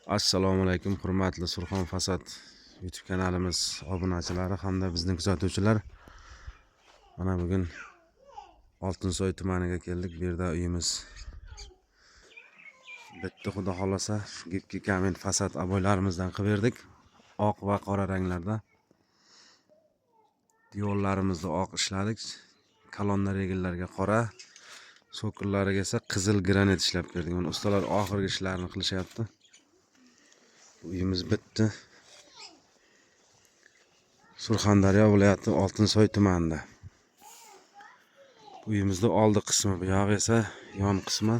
Assalomu alaykum hurmatli Surxon Fasad YouTube kanalimiz obunachilari hamda bizni kuzatuvchilar. Mana bugun Oltinsoy tumaniga keldik. Bu yerda uyimiz bitta, xudo xolasa gipki kamin fasad aboylarimizdan qilib berdik. Oq va qora ranglarda. Devorlarimizni oq ishladik. Kolonnar egillarga qora, so'killariga esa qizil granit ishlab berdik. Mana ustalar oxirgi ishlarini qilishyapti. Uyimiz bitti. Surxondaryo viloyati Oltinsoy tumanida. Uyimizda oldi qismi, bu yoq esa yon qismi.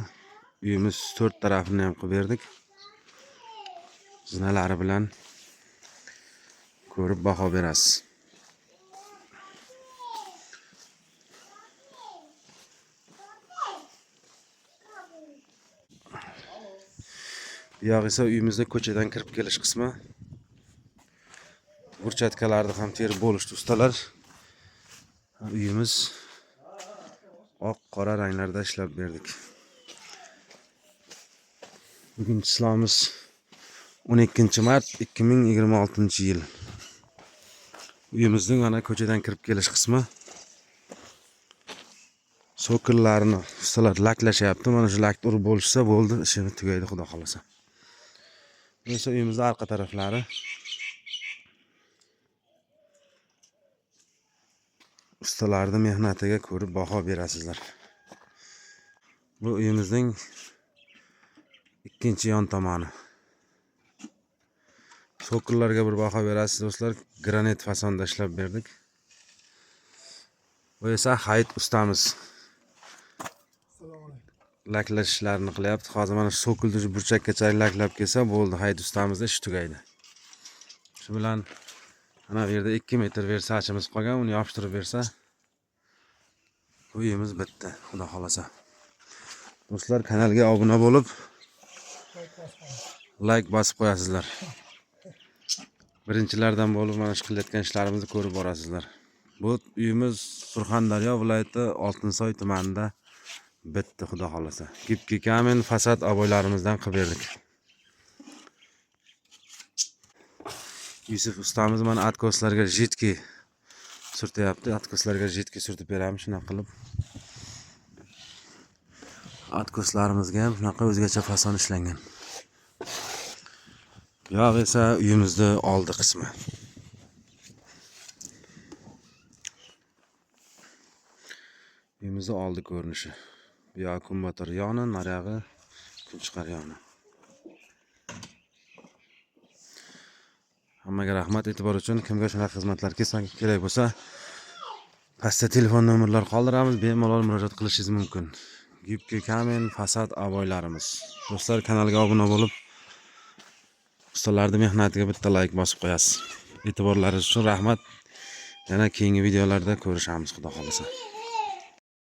Uyimiz 4 tarafini ham qilib berdik. Zinalari bilan ko'rib baho berasiz. Bu yoq esa uyimizda ko'chadan kirib kelish qismi. Burchatkalarni ham terib bo'lishdi ustalar. Uyimiz oq qora ranglarda ishlab berdik. Bugun islomimiz 12 mart 2026 yil. Uyimizning mana ko'chadan kirib kelish qismi. So'killarini ustalar laklashyapti. Mana shu lakni urib bo'lishsa bo'ldi, ishini tugaydi xudo xolasa. Bu esa uyimizning orqa taraflari. Ustalarning mehnatiga ko'rib baho berasizlar. Bu uyimizning ikkinchi yon tomoni. So'killarga bir baho berasiz do'stlar. Granit fasonda ishlab berdik. Bu esa Hayit ustamiz. Laklash ishlarini qilyapti. Hozir mana so'kilni burchakkacha laklab kelsa bo'ldi, Hayit ustamizda ish tugaydi. Shu bilan mana bu yerda 2 metr versachimiz qolgan, uni yopishtirib bersa uyimiz bitti, xudo xolasa. Do'stlar, kanalga obuna bo'lib like bosib qo'yasizlar. Birinchilardan bo'lib mana shu qilayotgan ishlarimizni ko'rib borasizlar. Bu uyimiz Surxondaryo viloyati Oltinsoy tumanida bitti, xudo xolasa. Gipki kamin fasad aboylarimizdan qilib berdik. Yusuf ustamiz mana atkoslarga jitki surtyapti. Atkoslarga jitki surtib beramiz shunaqa qilib. Atkoslarimizga ham shunaqa o'zgacha fason ishlangan. Yo'q esa uyimizda oldi qismi. Uyimizda oldi ko'rinishi. Bu yoq kumbator yoni, nariyog'i kunchiqar yoni. Hammaga rahmat e'tibor uchun. Kimga shunaqa xizmatlar kerak bo'lsa, pastda telefon nomerlar qoldiramiz, bemalol murojaat qilishingiz mumkin. Gipki kamin fasad aboylarimiz. Do'stlar, kanalga obuna bo'lib ustalarning mehnatiga bitta like bosib qo'yasiz. E'tiborlaringiz uchun rahmat. Yana keyingi videolarda ko'rishamiz, xudo xolasa.